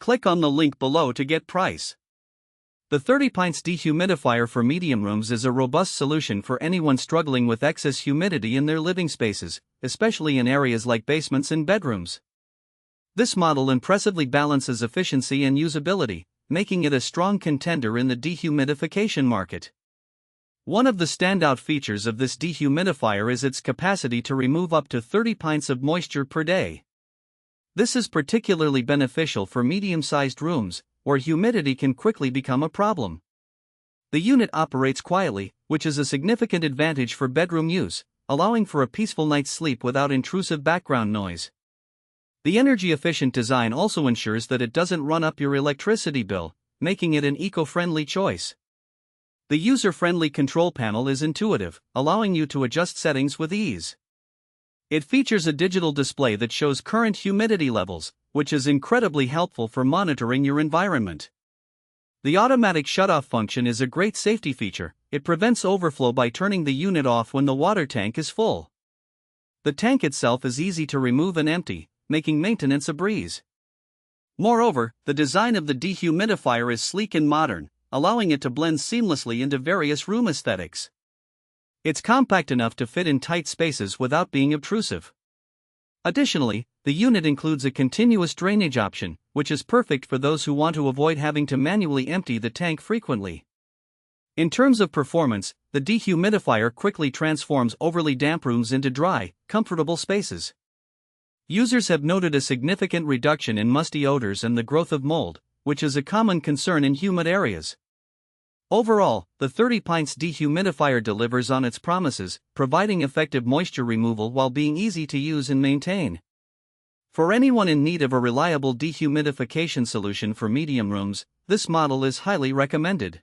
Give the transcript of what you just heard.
Click on the link below to get price. The 30 Pints Dehumidifier for medium rooms is a robust solution for anyone struggling with excess humidity in their living spaces, especially in areas like basements and bedrooms. This model impressively balances efficiency and usability, making it a strong contender in the dehumidification market. One of the standout features of this dehumidifier is its capacity to remove up to 30 pints of moisture per day. This is particularly beneficial for medium-sized rooms, where humidity can quickly become a problem. The unit operates quietly, which is a significant advantage for bedroom use, allowing for a peaceful night's sleep without intrusive background noise. The energy-efficient design also ensures that it doesn't run up your electricity bill, making it an eco-friendly choice. The user-friendly control panel is intuitive, allowing you to adjust settings with ease. It features a digital display that shows current humidity levels, which is incredibly helpful for monitoring your environment. The automatic shutoff function is a great safety feature. It prevents overflow by turning the unit off when the water tank is full. The tank itself is easy to remove and empty, making maintenance a breeze. Moreover, the design of the dehumidifier is sleek and modern, allowing it to blend seamlessly into various room aesthetics. It's compact enough to fit in tight spaces without being obtrusive. Additionally, the unit includes a continuous drainage option, which is perfect for those who want to avoid having to manually empty the tank frequently. In terms of performance, the dehumidifier quickly transforms overly damp rooms into dry, comfortable spaces. Users have noted a significant reduction in musty odors and the growth of mold, which is a common concern in humid areas. Overall, the 30 Pints Dehumidifier delivers on its promises, providing effective moisture removal while being easy to use and maintain. For anyone in need of a reliable dehumidification solution for medium rooms, this model is highly recommended.